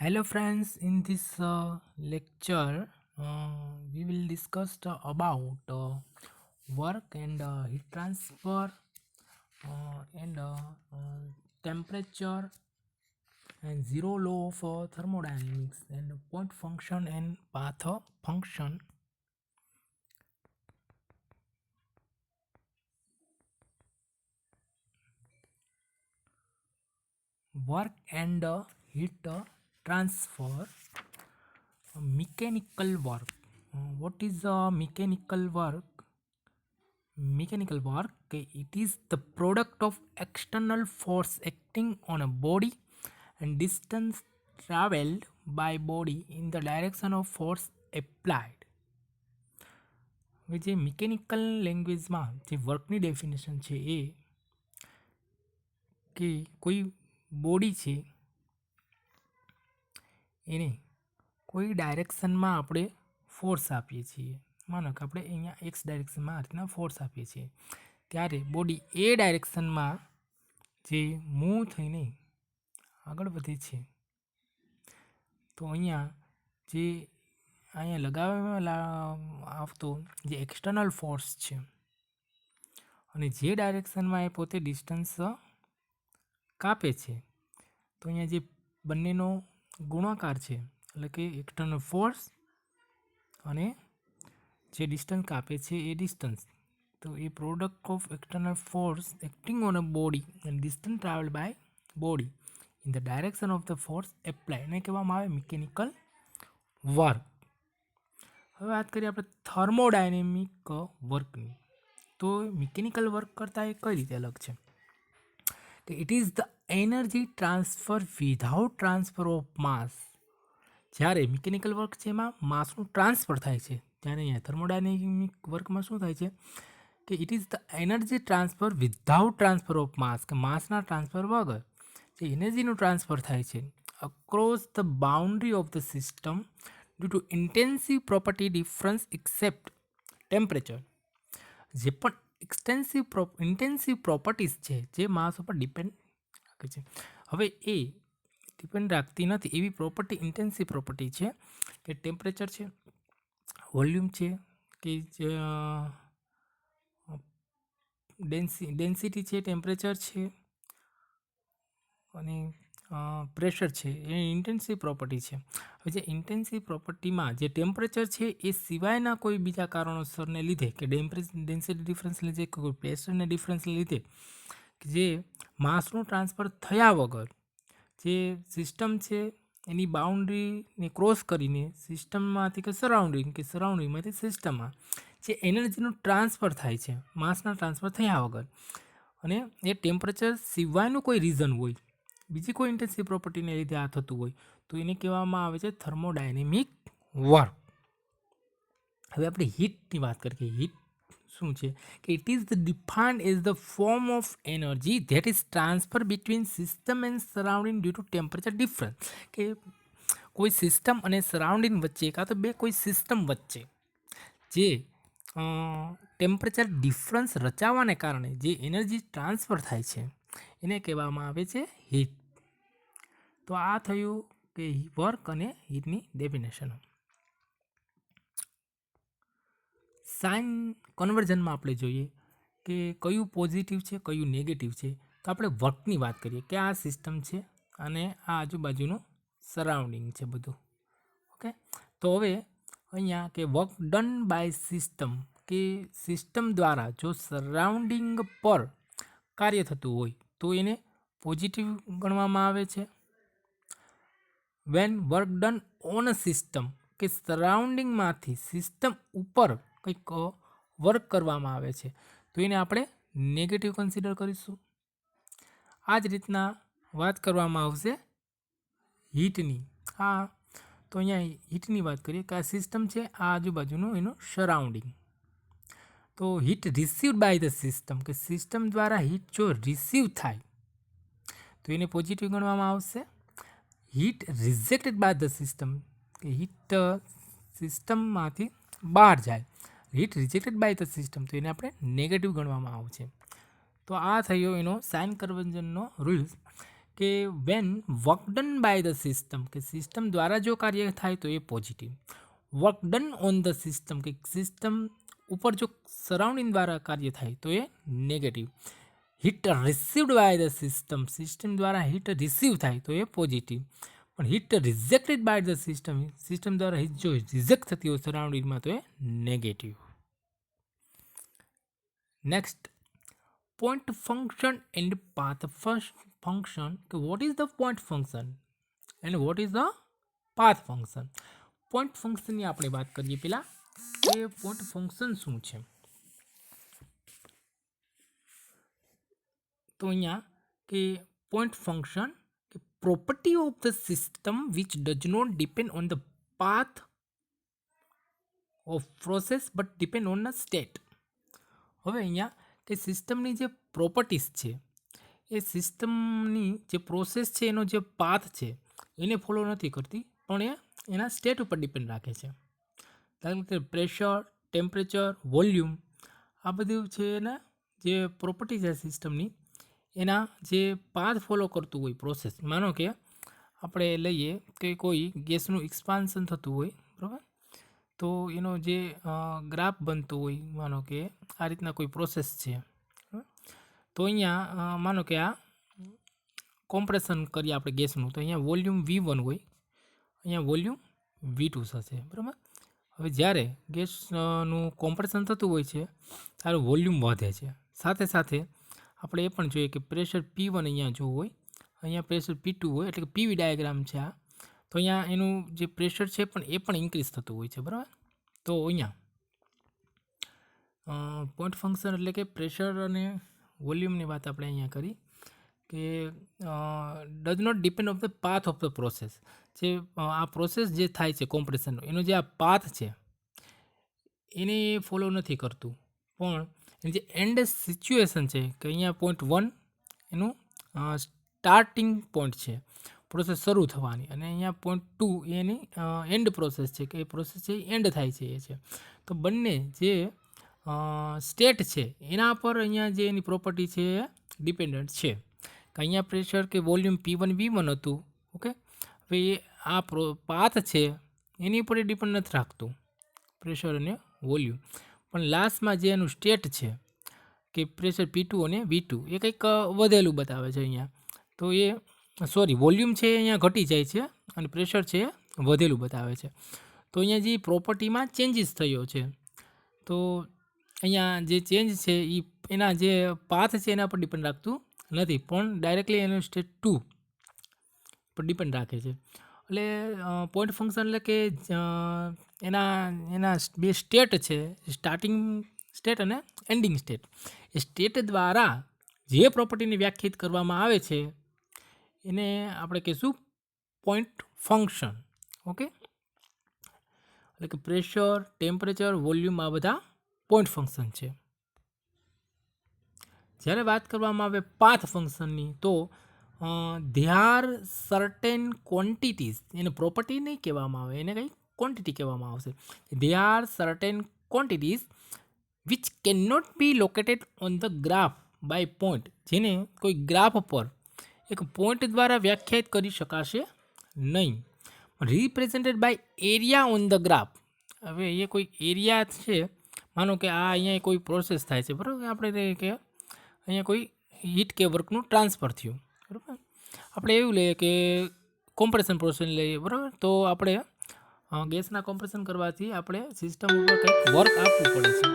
Hello friends, in this lecture we will discuss about work and heat transfer and temperature and zero law of thermodynamics and point function and path function. Work and heat transfer. Mechanical work. What is mechanical work? Mechanical work, it is the product of external force acting on a body and distance traveled by body in the direction of force applied. હવે જે mechanical લેંગ્વેજમાં જે વર્કની definition છે એ કે કોઈ body છે એને કોઈ ડાયરેક્શનમાં આપણે ફોર્સ આપીએ છીએ. માનો કે આપણે અહીંયા એક્સ ડાયરેક્શનમાં આ રીતના ફોર્સ આપીએ છીએ ત્યારે બોડી એ ડાયરેક્શનમાં જે મૂવ થઈને આગળ વધે છે તો અહીંયા જે અહીંયા લગાવવામાં આવતો જે એક્સટર્નલ ફોર્સ છે અને જે ડાયરેક્શનમાં એ પોતે ડિસ્ટન્સ કાપે છે તો અહીંયા જે બંનેનો ગુણાકાર છે એટલે કે એક્સટર્નલ ફોર્સ અને જે ડિસ્ટન્સ કાપે છે એ ડિસ્ટન્સ, તો એ product of external force acting on a body and distance travel by body in the direction of the force apply એને કહેવામાં આવે મિકેનિકલ વર્ક. હવે વાત કરીએ આપણે થર્મોડાયનેમિક વર્કની, તો મિકેનિકલ વર્ક કરતાં એ કઈ રીતે અલગ છે કે it is the energy transfer without transfer of માસ. જ્યારે મિકેનિકલ વર્ક છે એમાં માસનું ટ્રાન્સફર થાય છે, ત્યારે અહીંયા થર્મોડાયનેમિક વર્કમાં શું થાય છે કે it is the energy transfer without transfer of mass, કે માસના ટ્રાન્સફર વગર જે એનર્જીનું ટ્રાન્સફર થાય છે across the boundary of the system due to intensive property difference except temperature. જે પણ ઇન્ટેન્સિવ પ્રોપર્ટીઝ છે જે માસ ઉપર ડિપેન્ડ રાખે છે. હવે એ ડિપેન્ડ રાખતી નથી એવી પ્રોપર્ટી ઇન્ટેન્સિવ પ્રોપર્ટી છે કે ટેમ્પરેચર છે, વોલ્યુમ છે, કે ડેન્સિટી છે, ટેમ્પરેચર છે અને પ્રેશર છે, એ ઇન્ટેન્સિવ પ્રોપર્ટી છે. હવે જે ઇન્ટેન્સિવ પ્રોપર્ટીમાં જે ટેમ્પરેચર છે એ સિવાયના કોઈ બીજા કારણોસરને લીધે કે ડેન્સિટી ડિફરન્સને લીધે કે કોઈ પ્રેશરને ડિફરન્સને લીધે કે જે માસનું ટ્રાન્સફર થયા વગર જે સિસ્ટમ છે એની બાઉન્ડ્રીને ક્રોસ કરીને સિસ્ટમમાંથી કે સરાઉન્ડિંગમાંથી સિસ્ટમમાં જે એનર્જીનું ટ્રાન્સફર થાય છે માસના ટ્રાન્સફર થયા વગર, અને એ ટેમ્પરેચર સિવાયનું કોઈ રીઝન હોય, બીજી કોઈ ઇન્ટેન્સિવ પ્રોપર્ટીને લીધે આ થતું હોય તો એને કહેવામાં આવે છે થર્મોડાયનેમિક વર્ક. હવે આપણે હીટની વાત કરીએ. હીટ શું છે કે it is defined as the form of energy that is transfer between system and surrounding due to temperature difference. કે કોઈ સિસ્ટમ અને સરાઉન્ડિંગ વચ્ચે કાં તો બે કોઈ સિસ્ટમ વચ્ચે જે ટેમ્પરેચર ડિફરન્સ રચાવાને કારણે જે એનર્જી ટ્રાન્સફર થાય છે એને કહેવામાં આવે છે હીટ. તો આ થયું કે વર્ક અને હીટની ડેફિનેશન. સાઇન કન્વર્ઝનમાં આપણે જોઈએ કે કયું પોઝિટિવ છે કયું નેગેટિવ છે. તો આપણે વર્કની વાત કરીએ કે આ સિસ્ટમ છે અને આ આજુબાજુનું સરાઉન્ડિંગ છે બધું. ઓકે, તો હવે અહીંયા કે વર્ક ડન બાય સિસ્ટમ, કે સિસ્ટમ દ્વારા જો સરાઉન્ડિંગ પર કાર્ય થતું હોય તો એને પોઝિટિવ ગણવામાં આવે છે. When work done on a system, કે સરાઉન્ડિંગમાંથી સિસ્ટમ ઉપર કંઈક વર્ક કરવામાં આવે છે તો એને આપણે નેગેટિવ કન્સિડર કરીશું. આ જ રીતના વાત કરવામાં આવશે હીટની. હા, તો અહીંયા હીટની વાત કરીએ કે આ સિસ્ટમ છે, આ આજુબાજુનું એનું સરાઉન્ડિંગ. તો heat received by the system, કે સિસ્ટમ દ્વારા હીટ જો રિસીવ થાય તો એને પોઝિટિવ ગણવામાં આવશે. Heat rejected by the system, કે હીટ સિસ્ટમમાંથી બહાર જાય, heat rejected by the system, તો એને આપણે નેગેટિવ ગણવામાં આવશે. તો આ થયો એનો સાઇન કન્વર્ઝનનો રૂલ્સ કે when work done by the system, કે સિસ્ટમ દ્વારા જો કાર્ય થાય તો એ positive. Work done on the system, કે સિસ્ટમ ઉપર જો સરાઉન્ડિંગ દ્વારા કાર્ય થાય તો એ negative. Heat received by the system, system દ્વારા હિટ રિસીવ થાય તો એ પોઝિટિવ. પણ heat rejected by the system, system દ્વારા હિટ જો રિજેક્ટ થતી હોય સરાઉન્ડિંગમાં તો એ negative. Next, point function and path function. What is the point function and what is the path function? point function ની આપણે વાત કરીએ પહેલા કે point function શું છે. તો અહીંયા કે point function કે property of the system which does not depend on the path of process but depend on the state. હવે અહીંયા કે સિસ્ટમની જે પ્રોપર્ટીઝ છે એ સિસ્ટમની જે પ્રોસેસ છે એનો જે પાથ છે એને ફોલો નથી કરતી, પણ એ એના સ્ટેટ ઉપર ડિપેન્ડ રાખે છે. દાખલા કે પ્રેશર, ટેમ્પરેચર, વોલ્યુમ, આ બધું છે એના જે પ્રોપર્ટી છે સિસ્ટમની એના જે પાથ ફોલો કરતું હોય પ્રોસેસ. માનો કે આપણે લઈએ કે કોઈ ગેસનું એક્સપાન્શન થતું હોય, બરાબર, તો એનો જે ગ્રાફ બનતો હોય, માનો કે આ રીતના કોઈ પ્રોસેસ છે, તો અહીંયા માનો કે આ કોમ્પ્રેશન કરીએ આપણે ગેસનું, તો અહીંયા વોલ્યુમ V1 હોય, અહીંયા વોલ્યુમ V2 થશે, બરાબર. હવે જ્યારે ગેસનું કોમ્પ્રેશન થતું હોય છે ત્યારે વોલ્યુમ વધે છે. સાથે સાથે આપણે એ પણ જોઈએ કે પ્રેશર P1 અહીંયા જો હોય, અહીંયા પ્રેશર P2 હોય, એટલે કે PV ડાયાગ્રામ છે આ, તો અહીંયા એનું જે પ્રેશર છે પણ એ પણ ઇન્ક્રીઝ થતું હોય છે, બરાબર. તો અહીંયા પોઈન્ટ ફંક્શન એટલે કે પ્રેશર અને વોલ્યુમની વાત આપણે અહીંયા કરી કે does not depend of the path of the process. જે આ પ્રોસેસ જે થાય છે કોમ્પ્રેશનનો, એનો જે આ પાથ છે એને ફોલો નથી કરતું, પણ એની જે એન્ડ સિચ્યુએશન છે કે અહીંયા પોઈન્ટ 1 એનું સ્ટાર્ટિંગ પોઈન્ટ છે પ્રોસેસ શરૂ થવાની, અને અહીંયા પોઈન્ટ 2 એની એન્ડ પ્રોસેસ છે કે એ પ્રોસેસ છે એન્ડ થાય છે એ છે. તો બંને જે સ્ટેટ છે એના પર અહીંયા જે એની પ્રોપર્ટી છે એ ડિપેન્ડન્ટ છે. કે અહીંયા પ્રેશર કે વોલ્યુમ P1 V1 હતું, ઓકે. હવે એ આ પાથ છે એની ઉપર ડિપેન્ડ નથી રાખતું પ્રેશર અને વોલ્યુમ, પણ લાસ્ટમાં જે એનું સ્ટેટ છે કે પ્રેશર P2 અને V2 એ કંઈક વધેલું બતાવે છે અહીંયા, તો એ વોલ્યુમ છે અહીંયા ઘટી જાય છે અને પ્રેશર છે વધેલું બતાવે છે. તો અહીંયા જે પ્રોપર્ટીમાં ચેન્જીસ થયો છે, તો અહીંયા જે ચેન્જ છે એ એના જે પાથ છે એના પર ડિપેન્ડ રાખતું નથી, પણ ડાયરેક્ટલી એનું સ્ટેટ 2 પર ડિપેન્ડ રાખે છે. એટલે પોઈન્ટ ફંક્શન એટલે કે એના બે સ્ટેટ છે, સ્ટાર્ટિંગ સ્ટેટ અને એન્ડિંગ સ્ટેટ. એ સ્ટેટ દ્વારા જે પ્રોપર્ટીને વ્યાખ્યાયિત કરવામાં આવે છે એને આપણે કહીશું પોઈન્ટ ફંક્શન, ઓકે. એટલે કે પ્રેશર, ટેમ્પરેચર, વોલ્યુમ આ બધા પોઈન્ટ ફંક્શન છે. જ્યારે વાત કરવામાં આવે પાથ ફંક્શનની, તો ધે આર સર્ટેન ક્વોન્ટિટીઝ, એને પ્રોપર્ટી નહીં કહેવામાં આવે, એને કંઈ ક્વોન્ટિટી કહેવામાં આવશે. They are certain quantities which can not be located on the graph by point, જેને કોઈ ગ્રાફ પર એક પોઈન્ટ દ્વારા વ્યાખ્યાયિત કરી શકાશે નહીં, represented by area on the graph. હવે એ કોઈ એરિયા છે, માનો કે આ અહીંયા કોઈ પ્રોસેસ થાય છે, બરાબર, આપણે કે અહીંયા કોઈ હીટ કે વર્કનું ટ્રાન્સફર થયું, બરાબર. આપણે એવું લઈએ કે કોમ્પ્રેશન પ્રોસેસ લઈએ, બરાબર, તો આપણે ગેસના કોમ્પ્રેશન કરવાથી આપણે સિસ્ટમ ઉપર કંઈક વર્ક આપવું પડે છે,